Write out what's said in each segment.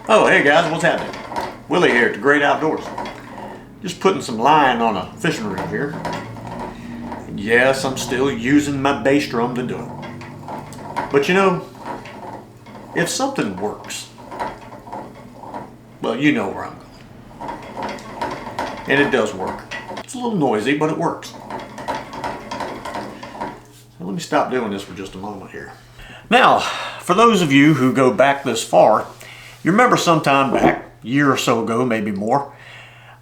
Oh, hey guys, what's happening? Willie here at the Grayt Outdoors. Just putting some line on a fishing reel here. And yes, I'm still using my bass drum to do it. But you know, if something works, well, you know where I'm going. And it does work. It's a little noisy, but it works. So let me stop doing this for just a moment here. Now, for those of you who go back this far, you remember sometime back, a year or so ago, maybe more,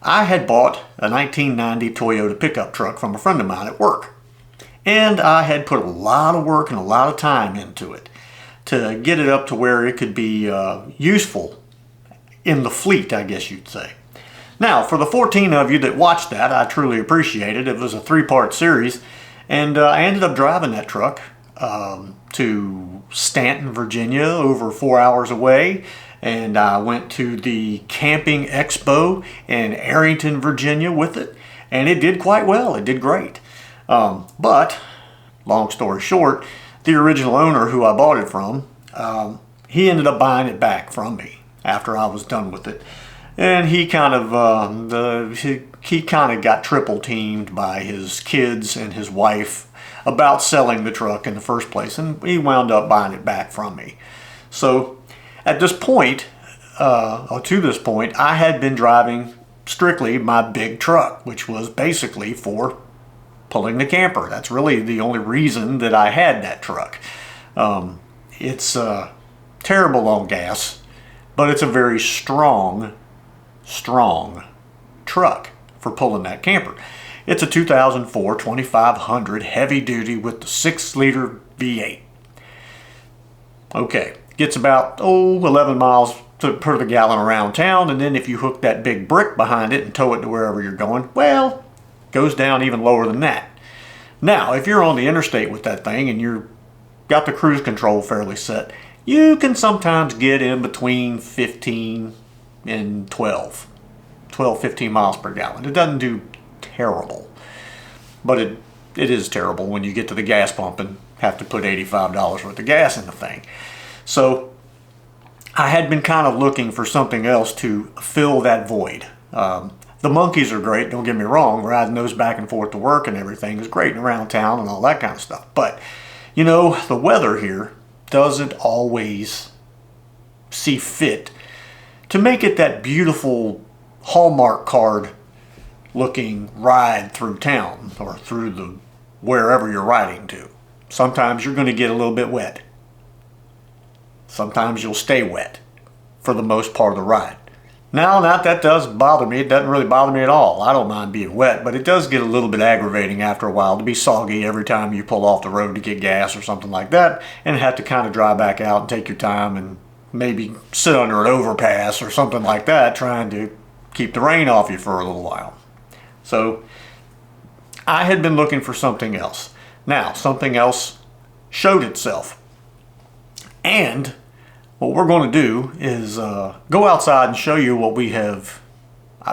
I had bought a 1990 Toyota pickup truck from a friend of mine at work. And I had put a lot of work and a lot of time into it to get it up to where it could be useful in the fleet, I guess you'd say. Now, for the 14 of you that watched that, I truly appreciate it. It was a 3-part series, and I ended up driving that truck to Stanton, Virginia, over 4 hours away. And I went to the Camping Expo in Arrington, Virginia with it. And it did quite well. It did great. But, long story short, the original owner who I bought it from, he ended up buying it back from me after I was done with it. And he kind of he kind of got triple teamed by his kids and his wife about selling the truck in the first place. And he wound up buying it back from me. So at this point, or to this point, I had been driving strictly my big truck, which was basically for pulling the camper. That's really the only reason that I had that truck. It's terrible on gas, but it's a very strong truck for pulling that camper. It's a 2004 2500 heavy duty with the 6-liter V8. Okay. Gets about 11 miles per the gallon around town, and then if you hook that big brick behind it and tow it to wherever you're going, well, goes down even lower than that. Now, if you're on the interstate with that thing and you've got the cruise control fairly set, you can sometimes get in between 15 and 15 miles per gallon. It doesn't do terrible, but it is terrible when you get to the gas pump and have to put $85 worth of gas in the thing. So I had been kind of looking for something else to fill that void. The monkeys are great, don't get me wrong. Riding those back and forth to work and everything is great and around town and all that kind of stuff. But, you know, the weather here doesn't always see fit to make it that beautiful Hallmark card looking ride through town or through the wherever you're riding to. Sometimes you're going to get a little bit wet. Sometimes you'll stay wet for the most part of the ride. Now, that does bother me. It doesn't really bother me at all. I don't mind being wet, but it does get a little bit aggravating after a while to be soggy every time you pull off the road to get gas or something like that and have to kind of drive back out and take your time and maybe sit under an overpass or something like that trying to keep the rain off you for a little while. So I had been looking for something else. Now, something else showed itself. And what we're going to do is go outside and show you what we have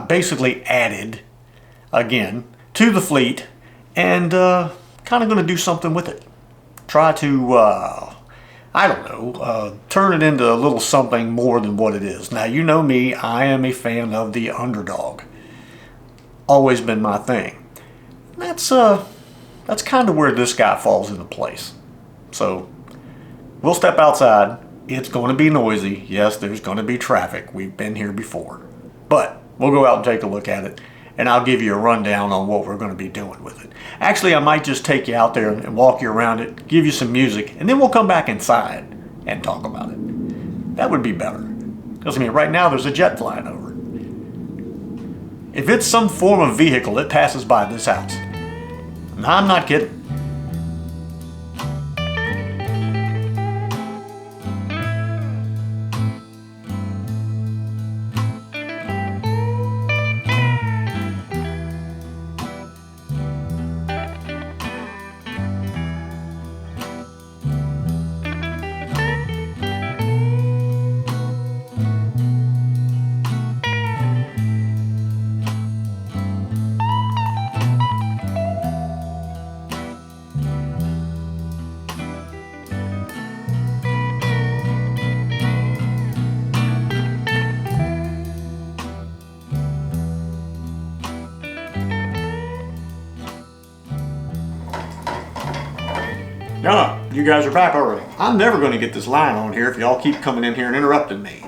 basically added again to the fleet and kind of going to do something with it. Try to, I don't know, turn it into a little something more than what it is. Now, you know me, I am a fan of the underdog. Always been my thing. That's kind of where this guy falls into place. So we'll step outside. It's going to be noisy. Yes, there's going to be traffic. We've been here before. But we'll go out and take a look at it, and I'll give you a rundown on what we're going to be doing with it. Actually, I might just take you out there and walk you around it, give you some music, and then we'll come back inside and talk about it. That would be better. Because, I mean, right now there's a jet flying over. If it's some form of vehicle, it passes by this house. And I'm not kidding. You guys are back already. I'm never going to get this line on here if y'all keep coming in here and interrupting me.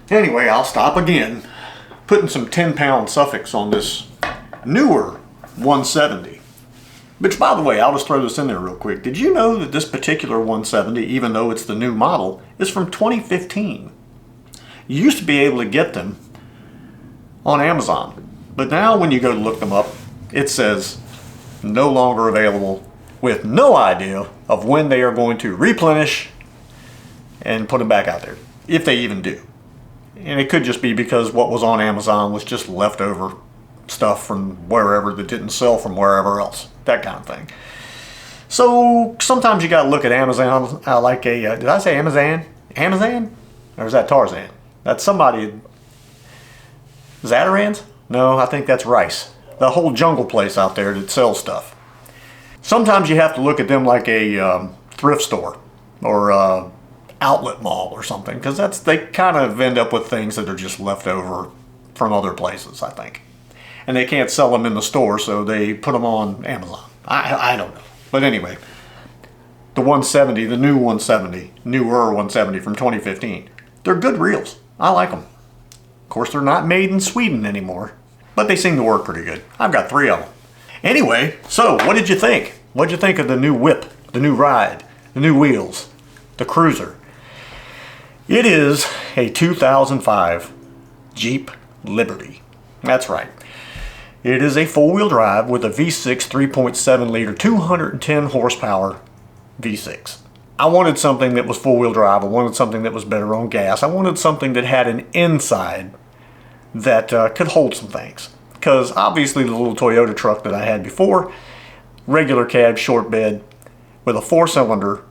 Anyway, I'll stop again. Putting some 10-pound suffix on this newer 170. Which, by the way, I'll just throw this in there real quick. Did you know that this particular 170, even though it's the new model, is from 2015? You used to be able to get them on Amazon. But now when you go to look them up, it says no longer available, with no idea of when they are going to replenish and put them back out there, if they even do. And it could just be because what was on Amazon was just leftover stuff from wherever that didn't sell from wherever else, that kind of thing. So sometimes you got to look at Amazon like a, did I say Amazon? Amazon? Or is that Tarzan? That's somebody, Zatarans? No, I think that's Rice. The whole jungle place out there that sells stuff. Sometimes you have to look at them like a thrift store or outlet mall or something, because they kind of end up with things that are just left over from other places, I think. And they can't sell them in the store, so they put them on Amazon. I don't know. But anyway, the 170, the new 170, newer 170 from 2015, they're good reels. I like them. Of course, they're not made in Sweden anymore, but they seem to work pretty good. I've got 3 of them. Anyway, so what did you think? What did you think of the new whip, the new ride, the new wheels, the cruiser? It is a 2005 Jeep Liberty. That's right. It is a 4-wheel drive with a V6 3.7 liter 210 horsepower V6. I wanted something that was 4-wheel drive. I wanted something that was better on gas. I wanted something that had an inside that could hold some things. Because obviously the little Toyota truck that I had before, regular cab, short bed, with a 4-cylinder,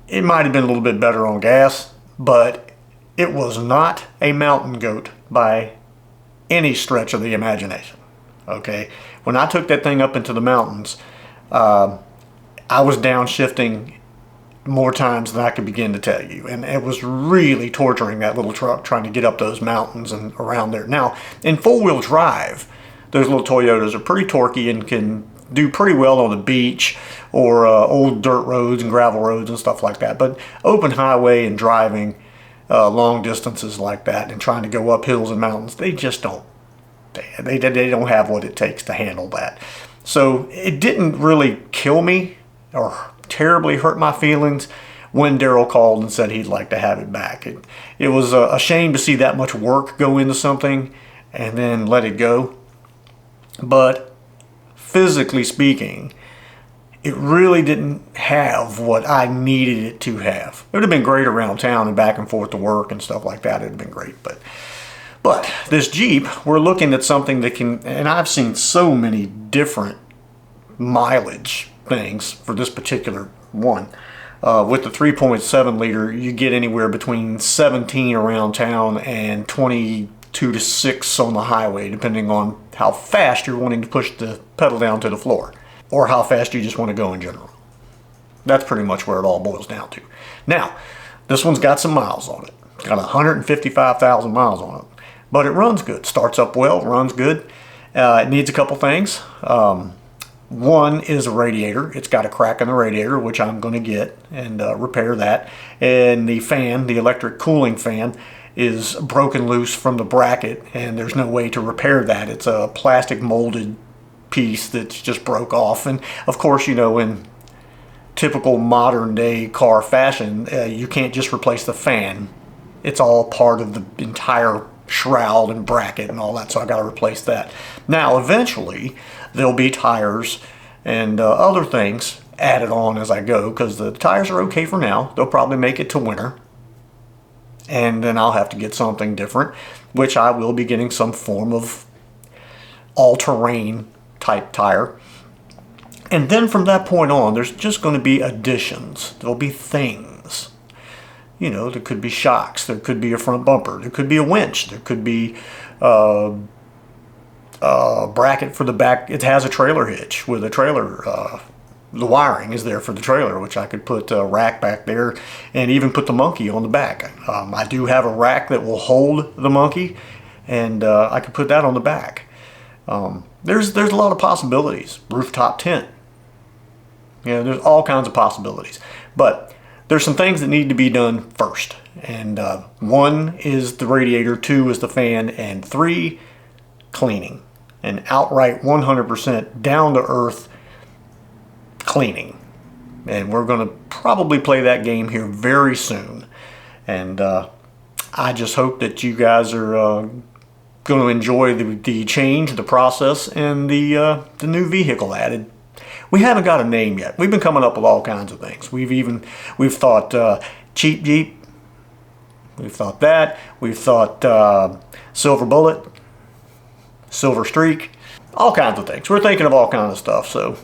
it might have been a little bit better on gas, but it was not a mountain goat by any stretch of the imagination. Okay, when I took that thing up into the mountains, I was downshifting more times than I could begin to tell you, and it was really torturing that little truck trying to get up those mountains and around there. Now, in 4-wheel drive, those little Toyotas are pretty torquey and can do pretty well on the beach or old dirt roads and gravel roads and stuff like that. But open highway and driving long distances like that and trying to go up hills and mountains, they just don't. They don't have what it takes to handle that. So it didn't really kill me or terribly hurt my feelings when Daryl called and said he'd like to have it back. It was a shame to see that much work go into something and then let it go. But physically speaking, it really didn't have what I needed it to have. It would have been great around town and back and forth to work and stuff like that. It would have been great. But this Jeep, we're looking at something that can, and I've seen so many different mileage things for this particular one. With the 3.7 liter, you get anywhere between 17 around town and 22 to 6 on the highway, depending on how fast you're wanting to push the pedal down to the floor, or how fast you just want to go in general. That's pretty much where it all boils down to. Now, this one's got some miles on it. It's got 155,000 miles on it. But it runs good. Starts up well, runs good. It needs a couple things. One is a radiator. It's got a crack in the radiator, which I'm going to get and repair that. And the fan, the electric cooling fan, is broken loose from the bracket, and there's no way to repair that. It's a plastic molded piece that's just broke off. And of course, you know, in typical modern day car fashion, you can't just replace the fan. It's all part of the entire shroud and bracket and all that, so I got to replace that. Now, eventually, there'll be tires and other things added on as I go, because the tires are okay for now. They'll probably make it to winter, and then I'll have to get something different, which I will be getting some form of all-terrain type tire. And then from that point on, there's just going to be additions. There'll be things. You know, there could be shocks, there could be a front bumper, there could be a winch, there could be a bracket for the back. It has a trailer hitch with a trailer. The wiring is there for the trailer, which I could put a rack back there and even put the monkey on the back. I do have a rack that will hold the monkey, and I could put that on the back. There's a lot of possibilities. Rooftop tent. You know, there's all kinds of possibilities. But there's some things that need to be done first. And 1 is the radiator, 2 is the fan, and 3, cleaning. An outright 100% down-to-earth cleaning. And we're going to probably play that game here very soon. And I just hope that you guys are going to enjoy the change, the process, and the new vehicle added. We haven't got a name yet. We've been coming up with all kinds of things. We've thought Cheap Jeep. We've thought that. We've thought Silver Bullet, Silver Streak, all kinds of things. We're thinking of all kinds of stuff. So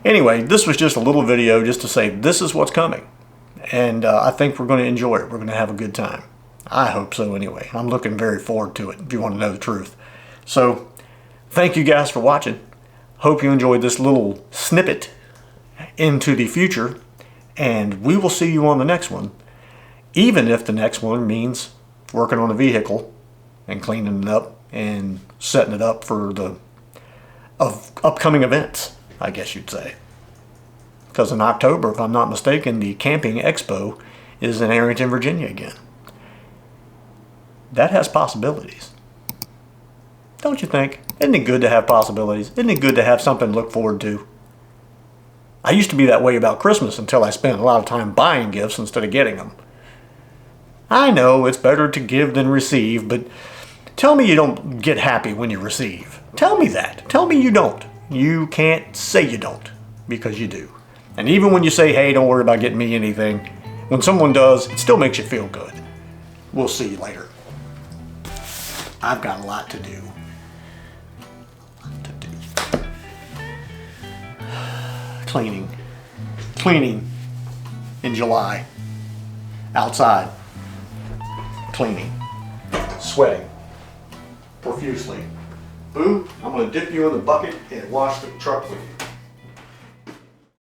anyway, this was just a little video just to say this is what's coming. And I think we're going to enjoy it. We're going to have a good time. I hope so anyway. I'm looking very forward to it, if you want to know the truth. So thank you guys for watching. Hope you enjoyed this little snippet into the future. And we will see you on the next one. Even if the next one means working on a vehicle and cleaning it up and setting it up for the upcoming events, I guess you'd say. Because in October, if I'm not mistaken, the Camping Expo is in Arrington, Virginia again. That has possibilities. Don't you think? Isn't it good to have possibilities? Isn't it good to have something to look forward to? I used to be that way about Christmas until I spent a lot of time buying gifts instead of getting them. I know it's better to give than receive, but tell me you don't get happy when you receive. Tell me that. Tell me you don't. You can't say you don't, because you do. And even when you say, hey, don't worry about getting me anything, when someone does, it still makes you feel good. We'll see you later. I've got a lot to do. Cleaning in July. Outside. Cleaning. Sweating. Profusely. Boo, I'm going to dip you in the bucket and wash the truck with you.